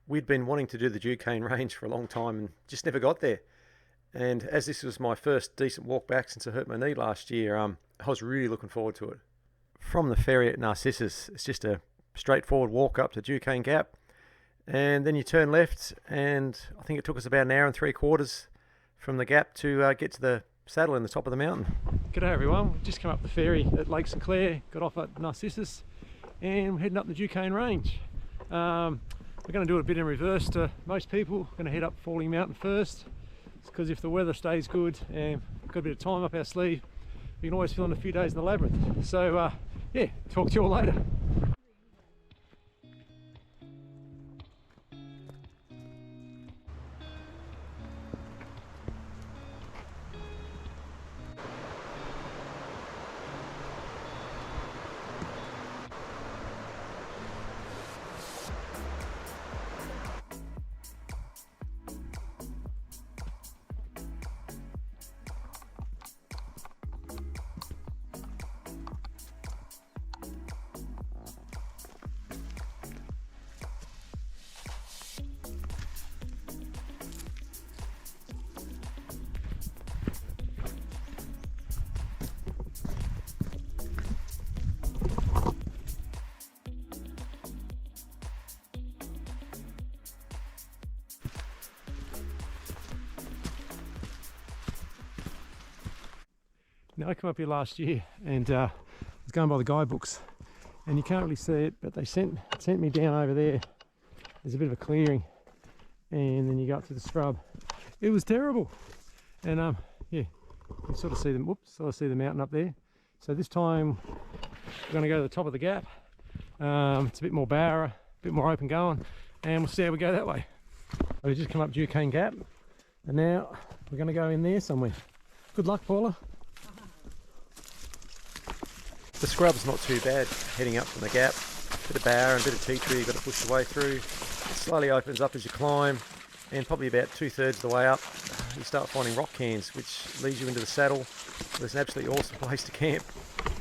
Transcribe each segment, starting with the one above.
We'd been wanting to do the Duquesne Range for a long time and just never got there. And as this was my first decent walk back since I hurt my knee last year, I was really looking forward to it. From the ferry at Narcissus, it's just a straightforward walk up to Duquesne Gap, and then you turn left, and I think it took us about an hour and 3/4 from the gap to get to the saddle in the top of the mountain. G'day everyone, we've just come up the ferry at Lake St Clair, got off at Narcissus, and we're heading up the Duquesne Range. We're going to do it a bit in reverse to most people. We're going to head up Falling Mountain first, because if the weather stays good and got a bit of time up our sleeve, we can always fill in a few days in the labyrinth. So yeah, talk to you all later. Now I came up here last year and I was going by the guidebooks, and you can't really see it, but they sent me down over there. There's a bit of a clearing, and then you go up to the scrub. It was terrible, and yeah, you can sort of see them. Whoops, sort of see the mountain up there. So this time we're going to go to the top of the gap. It's a bit more bower, a bit more open going, and we'll see how we go that way. We've just come up Duquesne Gap, and now we're going to go in there somewhere. Good luck, Paula. The scrub's not too bad heading up from the gap. Bit of bower and a bit of tea tree you've got to push your way through. It slowly opens up as you climb, and probably about 2/3 of the way up you start finding rock cairns, which leads you into the saddle. It's an absolutely awesome place to camp.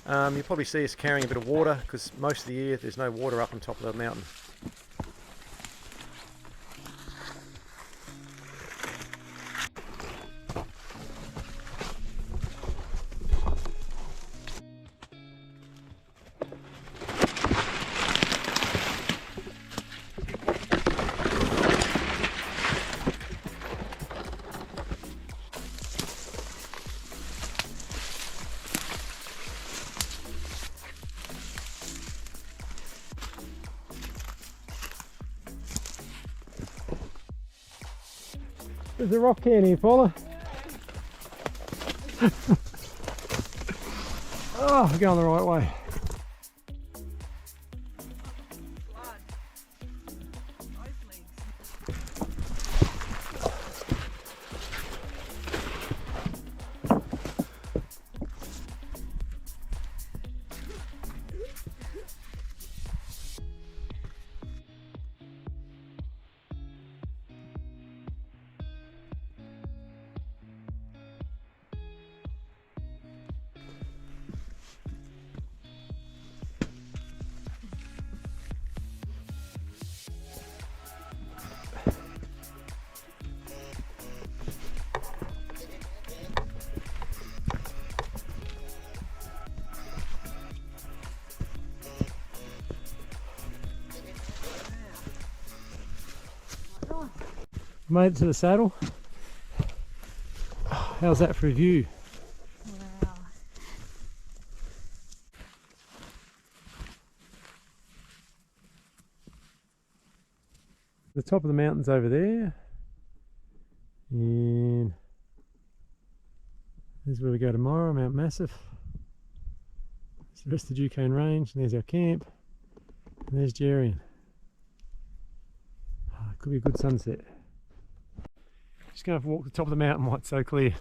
You'll probably see us carrying a bit of water, because most of the year there's no water up on top of the mountain. There's a rock cairn here, Paula. Oh, we're going the right way. Made it to the saddle. How's that for a view? Wow. The top of the mountain's over there, and this is where we go tomorrow, Mount Massif. It's the rest of the Duquesne Range, and there's our camp, and there's Geryon. Could be a good sunset. Just going to walk the top of the mountain while it's so clear.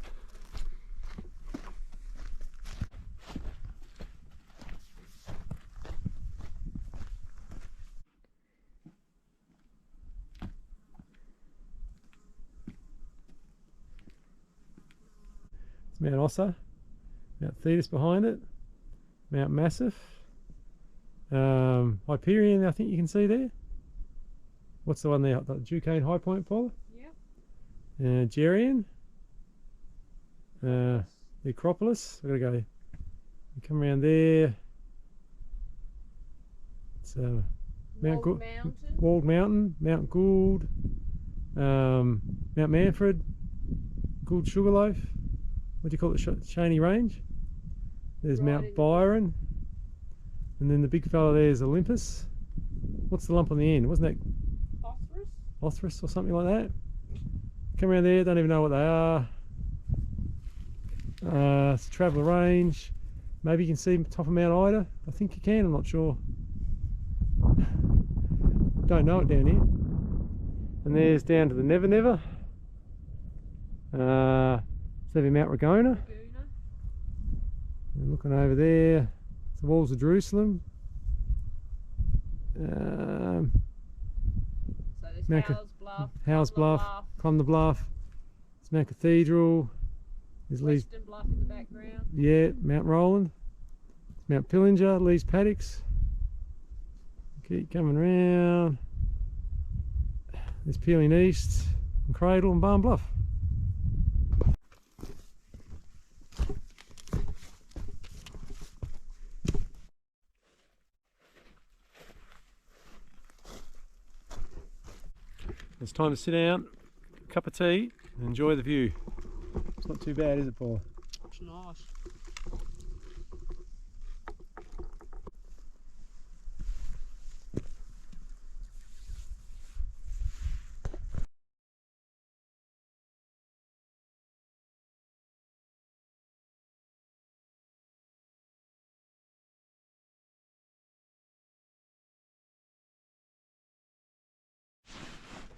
It's Mount Ossa, Mount Thetis behind it, Mount Massif, Hyperion I think you can see there. What's the one there? The Duquesne High Point, Paula? Yep. Geryon. The Acropolis. I've got to go. You come around there. It's Mount Gould, Walled Mountain, Mount Gould, Mount Manfred, Gould Sugarloaf. What do you call it? Shaney Range. There's Mount Byron, and then the big fella there is Olympus. What's the lump on the end? Wasn't that Phosphorus or something like that? Come around there, don't even know what they are. It's a Traveller Range. Maybe you can see top of Mount Ida. I think you can, I'm not sure. Don't know it down here. And there's down to the Never Never. So Mount Ragona. And looking over there, it's the walls of Jerusalem. So there's Howes Bluff, Climb the Bluff. It's Mount Cathedral. There's Western Bluff in the background. Yeah, Mount Roland. Mount Pillinger, Lee's Paddocks. Keep coming round. There's Peeling East, and Cradle and Barn Bluff. It's time to sit down, cup of tea, and enjoy the view. It's not too bad, is it, Paul? It's nice.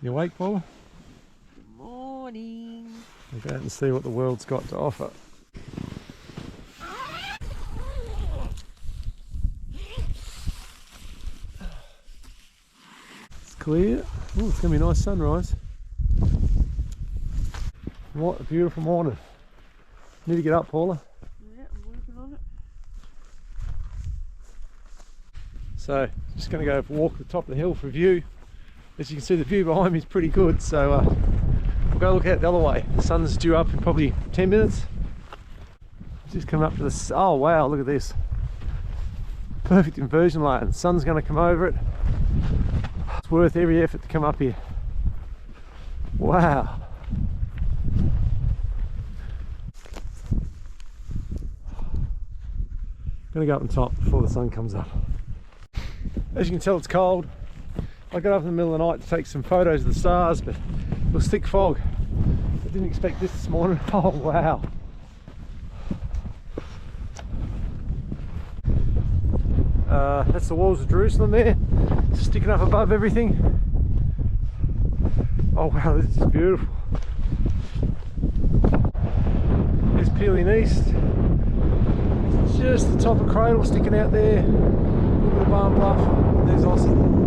You awake, Paula? Good morning. We'll go out and see what the world's got to offer. It's clear. Oh, it's going to be a nice sunrise. What a beautiful morning. Need to get up, Paula. Yeah, I'm working on it. So, just going to go for a walk to the top of the hill for a view. As you can see, the view behind me is pretty good, so we'll go look out the other way. The sun's due up in probably 10 minutes. Just coming up to this. Oh wow, look at this. Perfect inversion line. The sun's going to come over it. It's worth every effort to come up here. Wow. Gonna go up on top before the sun comes up. As you can tell, it's cold. I got up in the middle of the night to take some photos of the stars, but it was thick fog. I didn't expect this morning. Oh wow. That's the walls of Jerusalem there, sticking up above everything. Oh wow, this is beautiful. There's Peeling East. Just the top of Cradle sticking out there. Look at the Barn Bluff. There's Austin.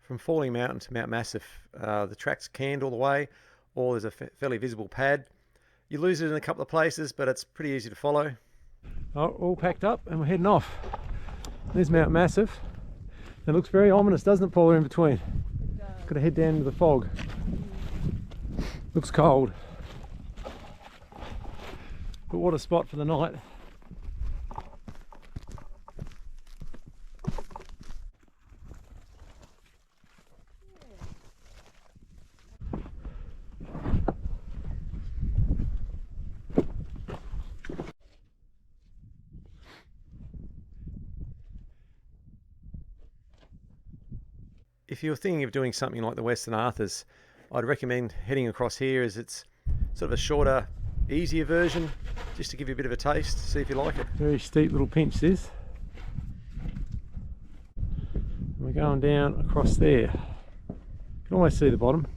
From Falling Mountain to Mount Massif, the track's canned all the way, or there's a fairly visible pad. You lose it in a couple of places, but it's pretty easy to follow. Oh, all packed up and we're heading off. There's Mount Massif. It looks very ominous, doesn't it, Paula, in between? Got to head down into the fog. Looks cold. But what a spot for the night. if you're thinking of doing something like the Western Arthurs, I'd recommend heading across here, as it's sort of a shorter, easier version, just to give you a bit of a taste, see if you like it. Very steep little pinch this. We're going down across there. You can almost see the bottom.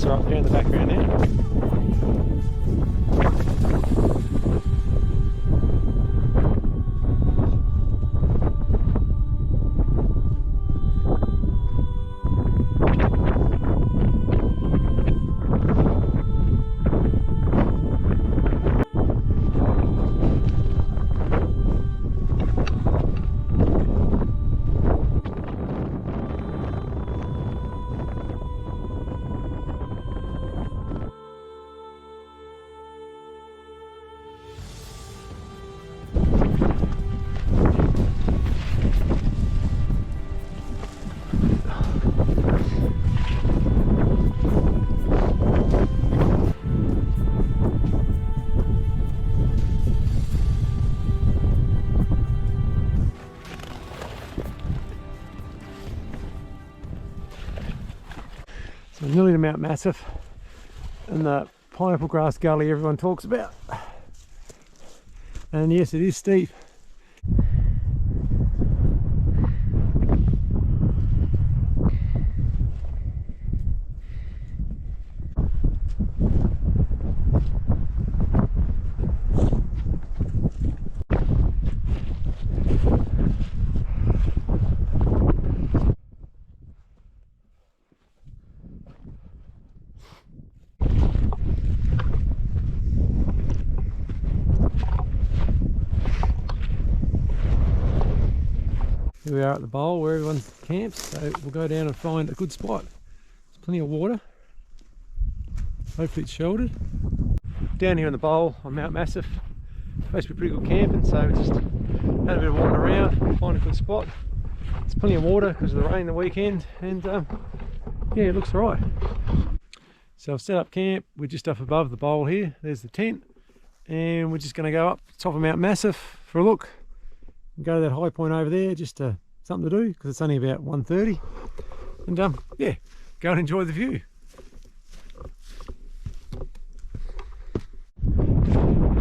Are up there in the background there. So nearly to Mount Massif and the pineapple grass gully everyone talks about. And yes, it is steep. Here we are at the bowl where everyone camps, so we'll go down and find a good spot. There's plenty of water. Hopefully it's sheltered. Down here in the bowl on Mount Massif, supposed to be pretty good camping, so we just had a bit of walking around, find a good spot. There's plenty of water because of the rain the weekend, and yeah, it looks alright. So I've set up camp. We're just up above the bowl here. There's the tent, and we're just going to go up the top of Mount Massif for a look. Go to that high point over there, just something to do because it's only about 1:30, and yeah, go and enjoy the view.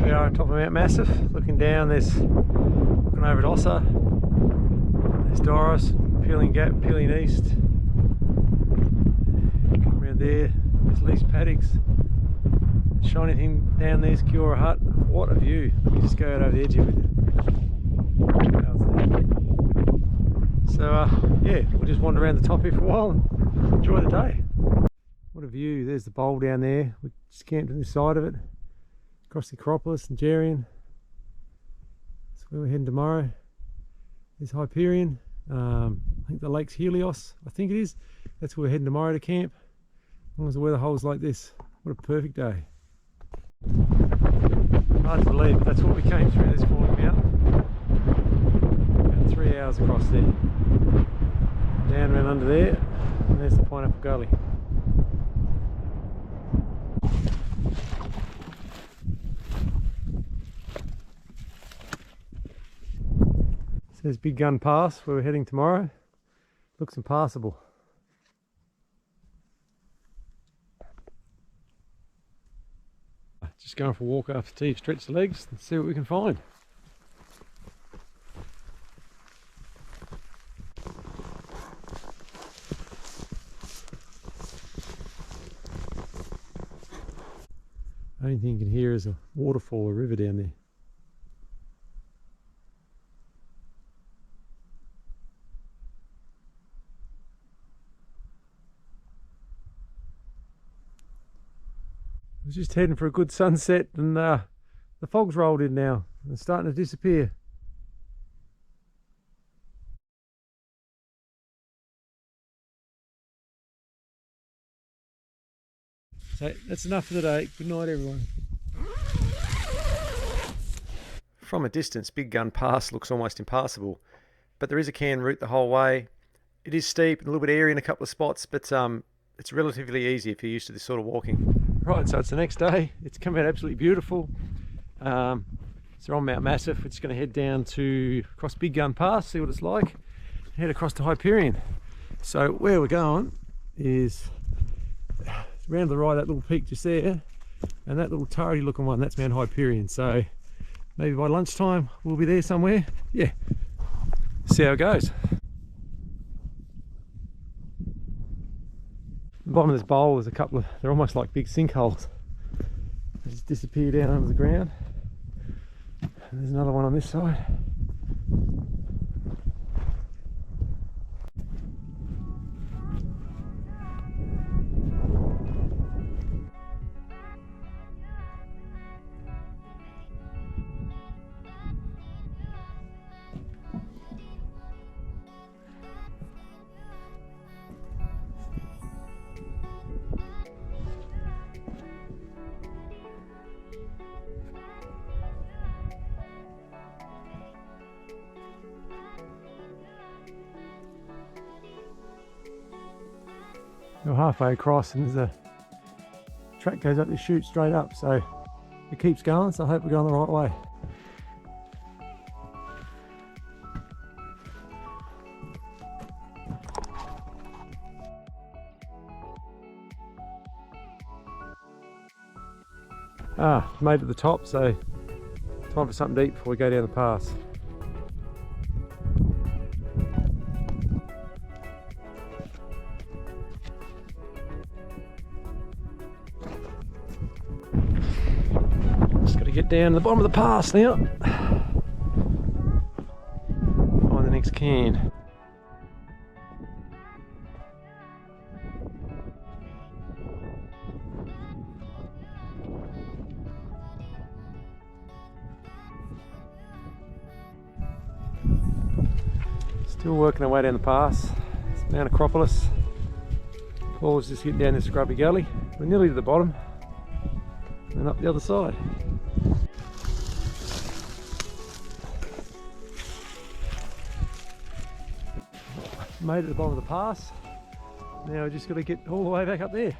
We are on top of Mount Massif, looking down. Looking over at Ossa. There's Doris, peeling east. Come around there. There's Lee's Paddocks. The shiny thing down there's Kiora Hut. What a view! Let me just go out over the edge here with you. So yeah, we'll just wander around the top here for a while and enjoy the day. What a view. There's the bowl down there. We just camped on this side of it, across the Acropolis and Geryon. That's where we're heading tomorrow. There's Hyperion. I think the lake's Helios, I think it is. That's where we're heading tomorrow to camp, as long as the weather holds like this. What a perfect day. Hard to believe, but that's what we came through this falling mountain. About 3 hours across there. Down around under there, and there's the Pineapple Gully. It says Big Gun Pass, where we're heading tomorrow. Looks impassable. going for a walk after tea, stretch the legs and see what we can find. The only thing you can hear is a waterfall or river down there. I was just heading for a good sunset and the fog's rolled in now and it's starting to disappear. So that's enough for the day. Good night, everyone. From a distance, Big Gun Pass looks almost impassable, but there is a can route the whole way. It is steep and a little bit airy in a couple of spots, but it's relatively easy if you're used to this sort of walking. Right, so it's the next day. It's come out absolutely beautiful. So we're on Mount Massif. We're just going to head down to across Big Gun Pass, see what it's like, head across to Hyperion. So where we're going is round to the right, that little peak just there, and that little turrety looking one, that's Mount Hyperion. So maybe by lunchtime we'll be there somewhere. Yeah, see how it goes. The bottom of this bowl is a couple of, they're almost like big sinkholes. They just disappear down under the ground. And there's another one on this side. We're halfway across and there's a track goes up this chute straight up, so it keeps going, so I hope we're going the right way. Made it to the top, so time for something to eat before we go down the pass. Just got to get down to the bottom of the pass now. Find the next can. Still working our way down the pass. It's Mount Acropolis. Paul's just getting down this scrubby gully. We're nearly to the bottom and up the other side. Made it to the bottom of the pass. Now we've just got to get all the way back up there.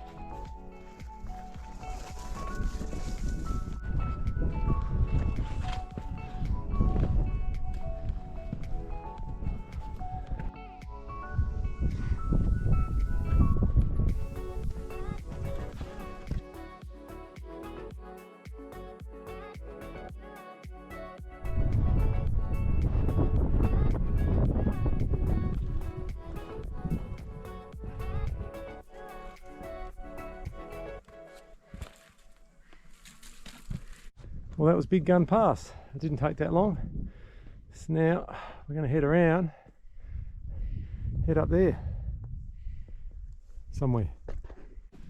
Well, that was Big Gun Pass. It didn't take that long. So now we're going to head around, head up there somewhere.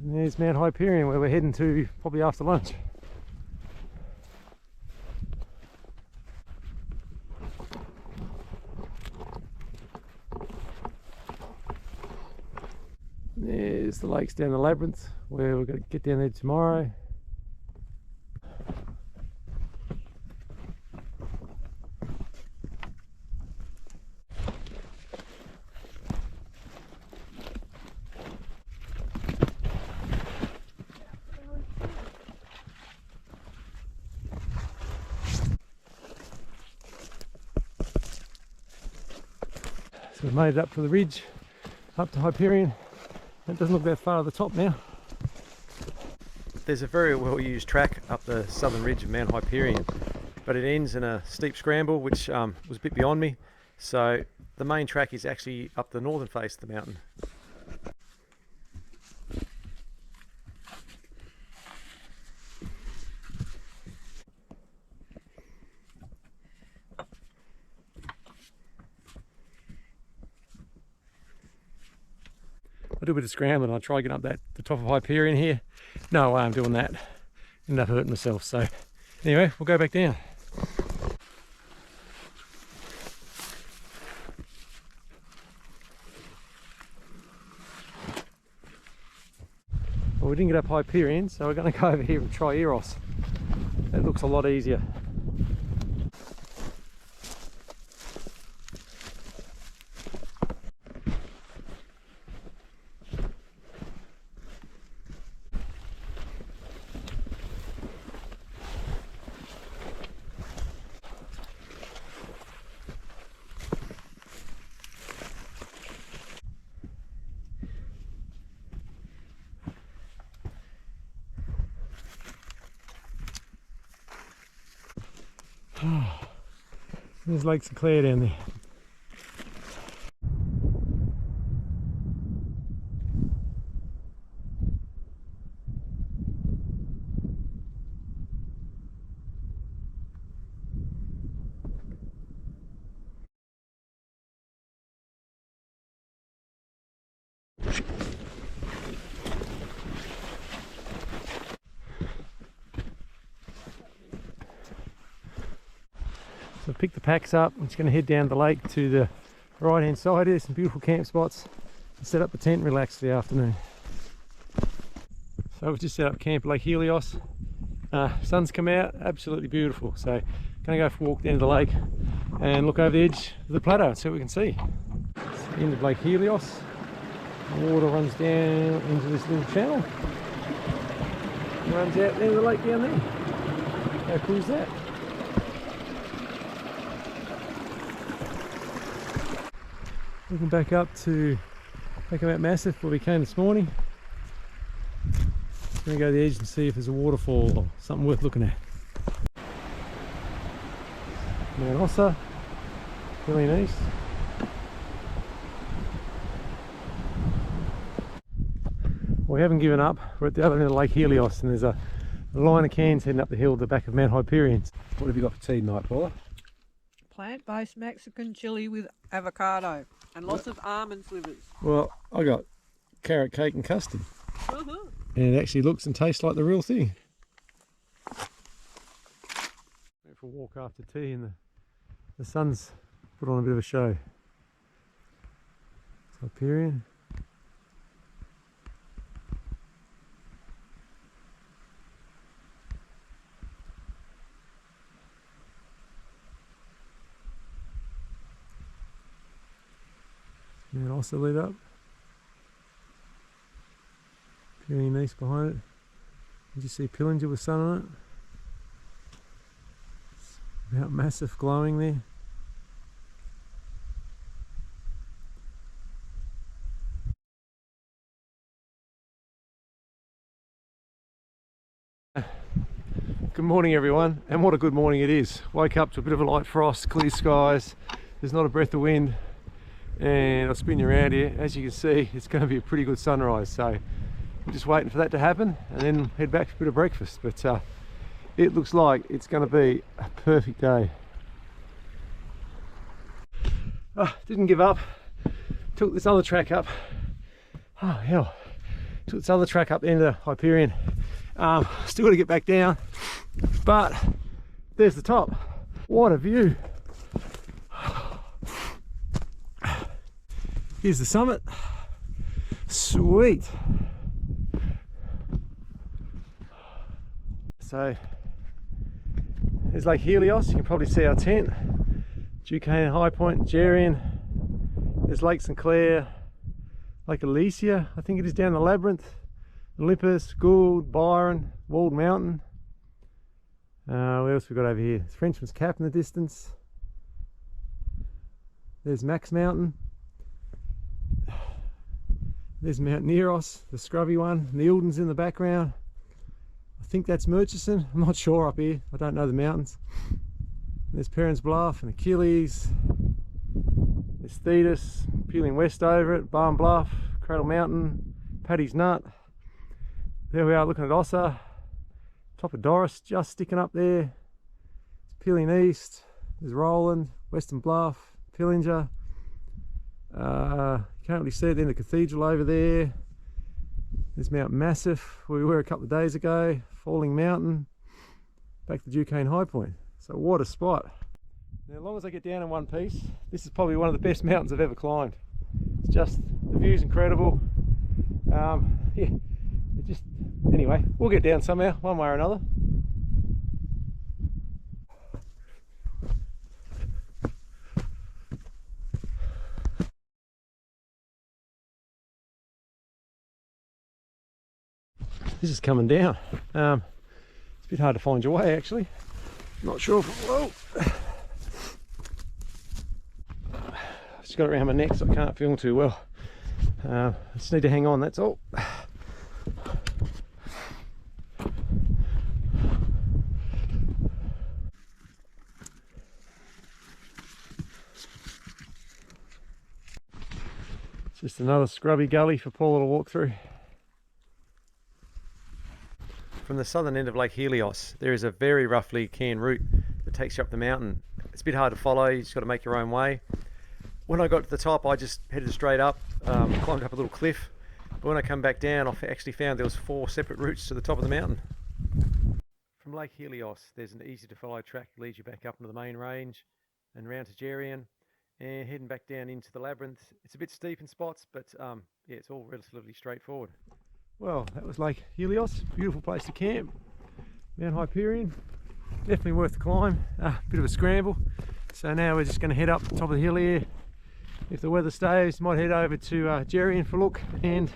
And there's Mount Hyperion, where we're heading to probably after lunch. There's the lakes down the labyrinth, where we're going to get down there tomorrow. So we've made it up to the ridge, up to Hyperion. It doesn't look that far at the top now. There's a very well used track up the southern ridge of Mount Hyperion, but it ends in a steep scramble which was a bit beyond me, so the main track is actually up the northern face of the mountain. I do a bit of scrambling. I try getting up the top of Hyperion here. No way I'm doing that. End up hurting myself. So anyway, we'll go back down. Well, we didn't get up Hyperion, so we're going to go over here and try Eros. That looks a lot easier. There's Lake St Clair down there. So I've picked the packs up. I'm just going to head down the lake to the right hand side. There's some beautiful camp spots. Set up the tent and relax for the afternoon. So we've just set up camp at Lake Helios. Sun's come out, absolutely beautiful. So going to go for a walk down to the lake and look over the edge of the plateau and see what we can see. It's the end of Lake Helios. The water runs down into this little channel. It runs out into the lake down there. How cool is that? Looking back up at Massif where we came this morning. Going to go to the edge and see if there's a waterfall or something worth looking at. Mount Ossa, Geryon East. Well, we haven't given up. We're at the other end of Lake Helios and there's a line of cans heading up the hill at the back of Mount Hyperion. What have you got for tea tonight, Paula? Plant-based Mexican chili with avocado and lots of almond slivers. Well, I got carrot cake and custard. Uh-huh. And it actually looks and tastes like the real thing. Went for a walk after tea and the sun's put on a bit of a show. It's Hyperion. And also lit up. Geryon East behind it. Did you see Pillinger with sun on it? It's about Massif glowing there. Good morning everyone, and what a good morning it is. Woke up to a bit of a light frost, clear skies, there's not a breath of wind, and I'll spin you around here. As you can see, it's going to be a pretty good sunrise, so I'm just waiting for that to happen and then head back for a bit of breakfast. But it looks like it's going to be a perfect day. Didn't give up, took this other track up. Oh hell, took this other track up into Hyperion. Still got to get back down, but there's the top. What a view. Here's the summit. Sweet. So there's Lake Helios. You can probably see our tent. Duquesne High Point, Geryon. There's Lake St Clair, Lake Alicia, I think it is down the Labyrinth, Olympus, Gould, Byron, Walled Mountain. What else we got over here? It's Frenchman's Cap in the distance. There's Max Mountain. There's Mount Neros, the scrubby one. Neildon's in the background. think that's Murchison. I'm not sure up here. I don't know the mountains. There's Perrin's Bluff and Achilles. There's Thetis, peeling west over it, Barn Bluff, Cradle Mountain, Paddy's Nut. There we are looking at Ossa. Top of Doris just sticking up there. It's peeling east. There's Roland, Western Bluff, Pillinger. You can't really see it in the cathedral over there. There's Mount Massif, where we were a couple of days ago. Falling Mountain, back to Duquesne High Point. So what a spot. Now, as long as I get down in one piece, this is probably one of the best mountains I've ever climbed. It's just, the view's incredible. Yeah, it just, anyway, we'll get down somehow, one way or another. This is coming down. It's a bit hard to find your way actually. Not sure if, whoa. Just got it around my neck so I can't film too well. I just need to hang on, that's all. It's just another scrubby gully for Paula to walk through. From the southern end of Lake Helios, there is a very roughly canned route that takes you up the mountain. It's a bit hard to follow, you just got to make your own way. When I got to the top, I just headed straight up, climbed up a little cliff. But when I come back down, I actually found there was 4 separate routes to the top of the mountain. From Lake Helios, there's an easy to follow track that leads you back up into the main range and round to Geryon and heading back down into the labyrinth. It's a bit steep in spots, but yeah, it's all relatively straightforward. Well, that was Lake Helios, beautiful place to camp. Mount Hyperion, definitely worth the climb. Bit of a scramble. So now we're just going to head up the top of the hill here. If the weather stays, might head over to Geryon for a look and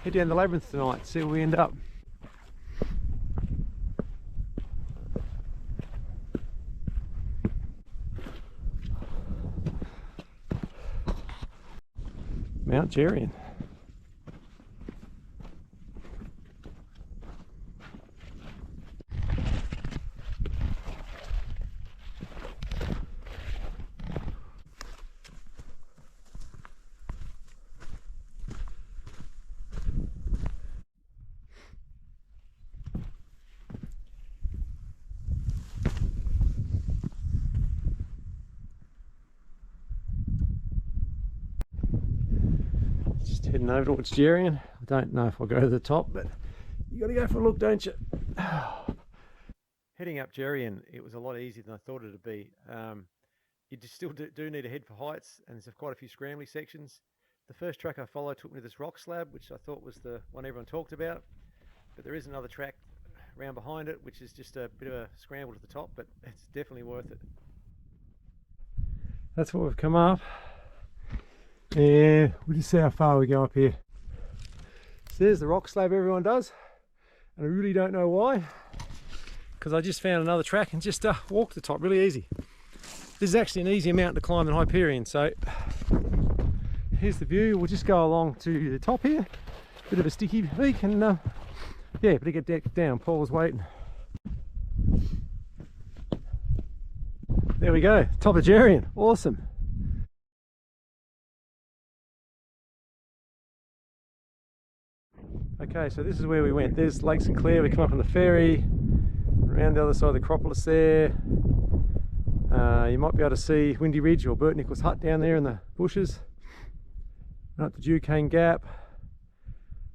head down the labyrinth tonight, see where we end up. Mount Geryon. Heading over towards Geryon. I don't know if I'll go to the top, but you got to go for a look, don't you? Heading up Geryon, it was a lot easier than I thought it would be. You just still do need to head for heights, and there's quite a few scrambly sections. The first track I followed took me to this rock slab, which I thought was the one everyone talked about, but there is another track around behind it, which is just a bit of a scramble to the top, but it's definitely worth it. That's what we've come up. And we'll just see how far we go up here. So there's the rock slab everyone does, and I really don't know why, because I just found another track and just walked the top really easy. This is actually an easier mountain to climb than Hyperion, so here's the view. We'll just go along to the top here, bit of a sticky peak, and yeah, better get down. Paul's waiting. There we go, top of Geryon, awesome. Okay, so this is where we went. There's Lake St Clair. We come up on the ferry, around the other side of the Acropolis there. You might be able to see Windy Ridge or Bert Nichols' hut down there in the bushes. And up to Duquesne Gap,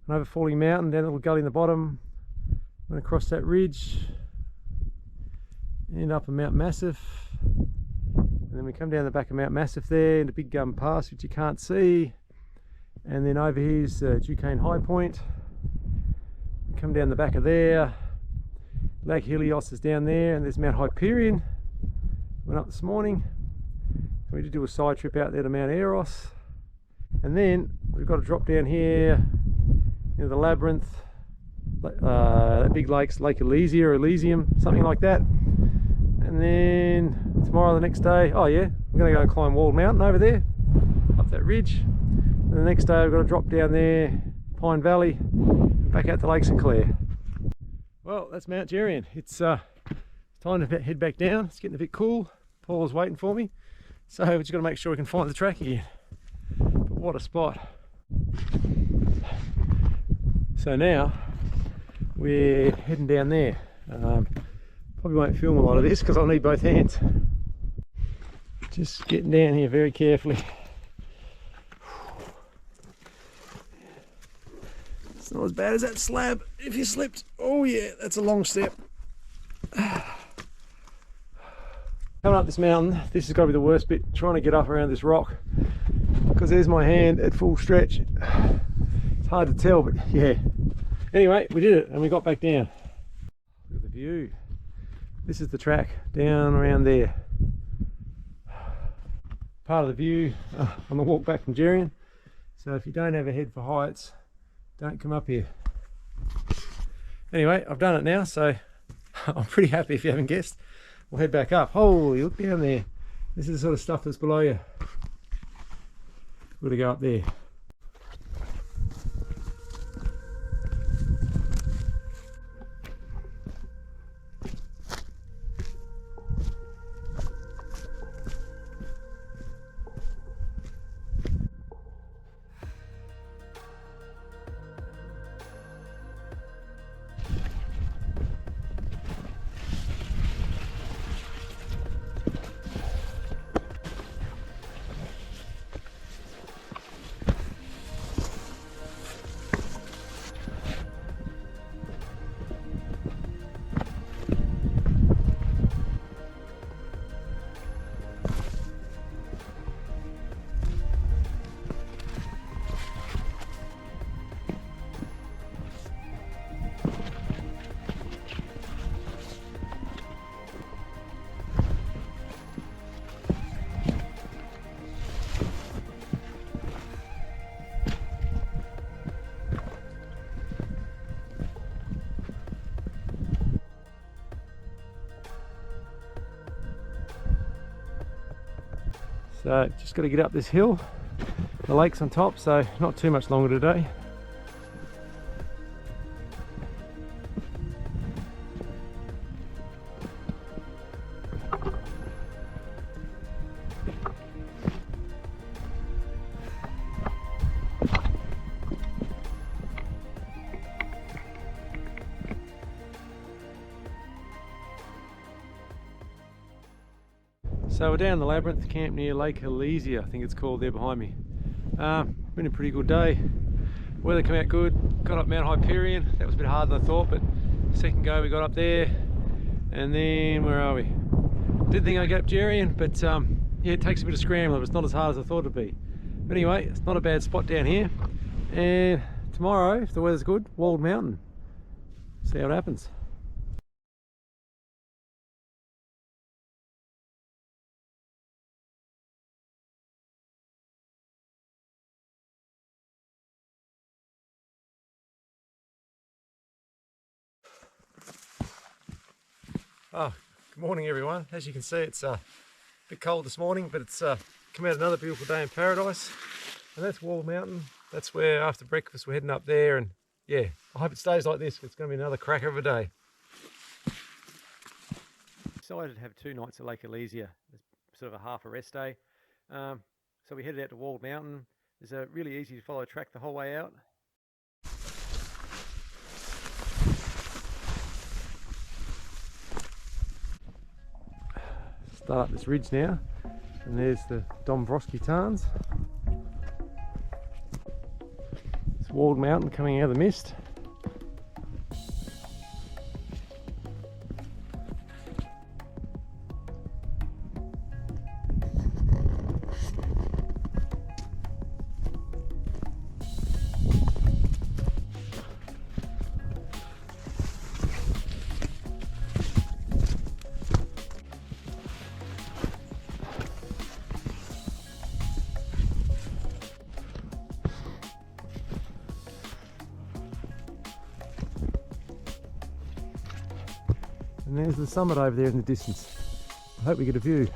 and over Falling Mountain, down a little gully in the bottom, and across that ridge, and up on Mount Massif. And then we come down the back of Mount Massif there, into Big Gum Pass, which you can't see. And then over here's Duquesne High Point. Come down the back of there, Lake Helios is down there, and there's Mount Hyperion. Went up this morning. We did do a side trip out there to Mount Eros, and then we've got to drop down here into the labyrinth. That big lake's Lake Elysia or Elysium, something like that. And then tomorrow, the next day, oh yeah, we're going to go climb Walled Mountain over there, up that ridge. And the next day we've got to drop down there, Pine Valley, back out to Lake St Clair. Well, Well, that's Mount Geryon. It's time to head back down. It's getting a bit cool. Paul's waiting for me. So we've just got to make sure we can find the track again. But what a spot. So now we're heading down there. Probably won't film a lot of this because I'll need both hands. Just getting down here very carefully. It's not as bad as that slab if you slipped. Oh yeah, that's a long step. Coming up this mountain, this has got to be the worst bit, trying to get up around this rock, because there's my hand at full stretch. It's hard to tell, but yeah. Anyway, we did it and we got back down. Look at the view. This is the track down around there. Part of the view on the walk back from Geryon. So if you don't have a head for heights, don't come up here. Anyway, I've done it now, so I'm pretty happy if you haven't guessed. We'll head back up. Holy, look down there. This is the sort of stuff that's below you. We're going to go up there. So just got to get up this hill. The lake's on top, so not too much longer today. So we're down the Labyrinth camp near Lake Helios, I think it's called, there behind me. Been a pretty good day. Weather came out good. Got up Mount Hyperion. That was a bit harder than I thought, but second go we got up there. And then where are we? Didn't think I'd get up Geryon, but yeah, it takes a bit of scrambling. It's not as hard as I thought it'd be. But anyway, it's not a bad spot down here. And tomorrow, if the weather's good, Walled Mountain. See how it happens. Oh, good morning everyone. As you can see, it's a bit cold this morning, but it's come out another beautiful day in paradise. And that's Walled Mountain. That's where after breakfast we're heading up there, and yeah, I hope it stays like this. It's going to be another cracker of a day. Decided to have 2 nights at Lake Helios, sort of a half a rest day. So we headed out to Walled Mountain. There's a really easy to follow track the whole way out. Start up this ridge now, and there's the Dombrowski Tarns. It's Walled Mountain coming out of the mist. And there's the summit over there in the distance. I hope we get a view.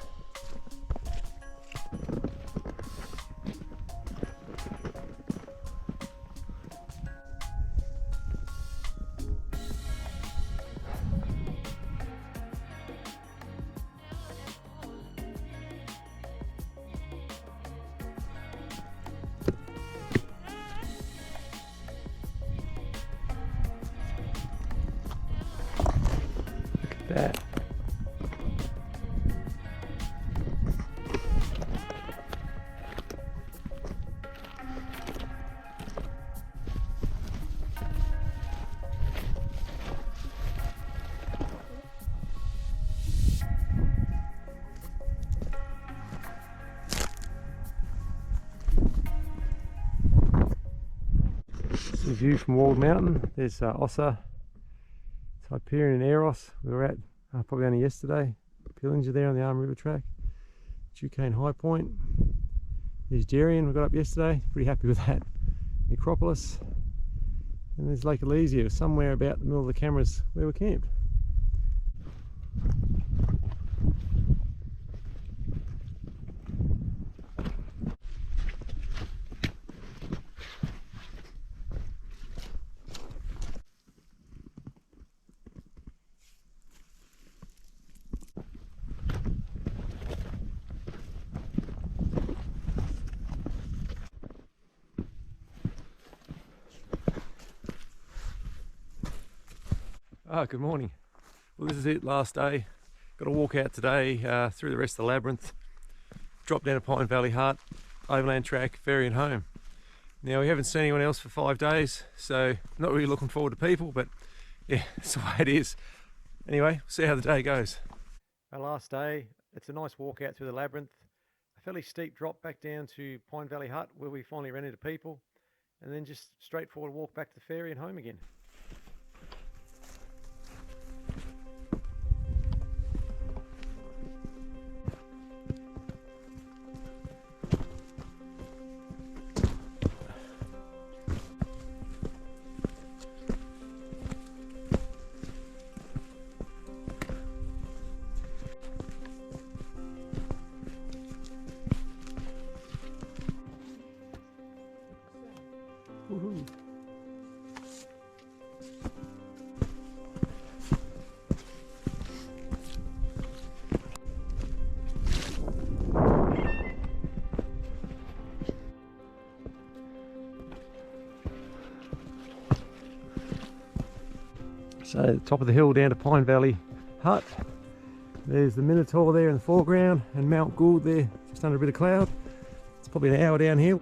that. It's a view from Walled Mountain. There's Ossa, Hyperion and Eros. We were at probably only yesterday. Pillinger there on the Arm River track. Duquesne High Point. There's Geryon, we got up yesterday. Pretty happy with that. Necropolis. And there's Lake Elysia, somewhere about the middle of the cameras where we're camped. Good morning. Well, this is it, last day. Got to walk out today through the rest of the labyrinth, drop down to Pine Valley Hut, overland track, ferry and home. Now, we haven't seen anyone else for 5 days, so not really looking forward to people, but yeah, that's the way it is. Anyway, see how the day goes. Our last day, it's a nice walk out through the labyrinth, a fairly steep drop back down to Pine Valley Hut where we finally ran into people, and then just straightforward walk back to the ferry and home again. Woohoo. So top of the hill down to Pine Valley Hut. There's the Minotaur there in the foreground and Mount Gould there just under a bit of cloud. It's probably an hour downhill.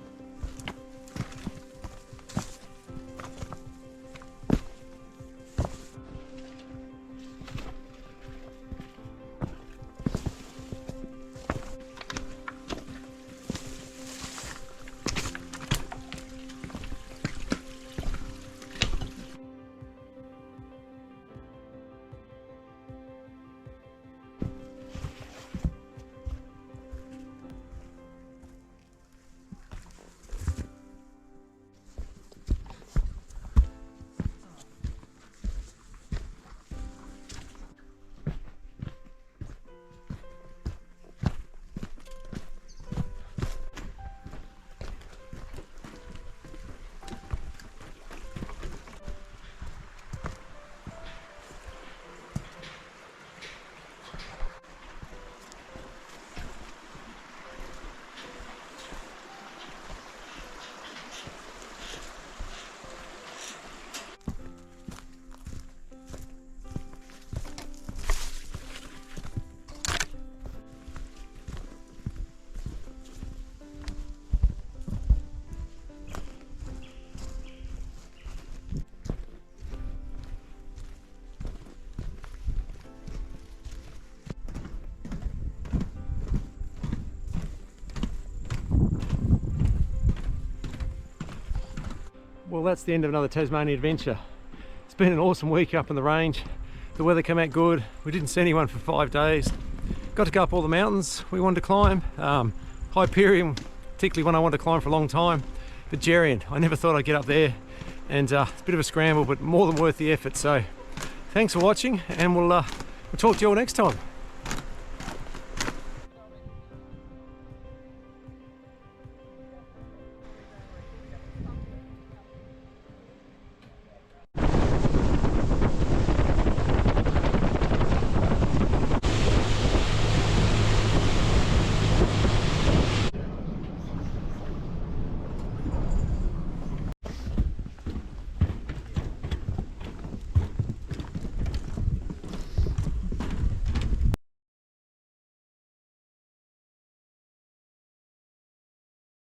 Well, that's the end of another Tasmanian adventure. It's been an awesome week up in the range. The weather came out good. We didn't see anyone for 5 days. Got to go up all the mountains we wanted to climb. Hyperion, particularly one I wanted to climb for a long time. But Geryon, I never thought I'd get up there. And it's a bit of a scramble, but more than worth the effort. So thanks for watching, and we'll talk to you all next time.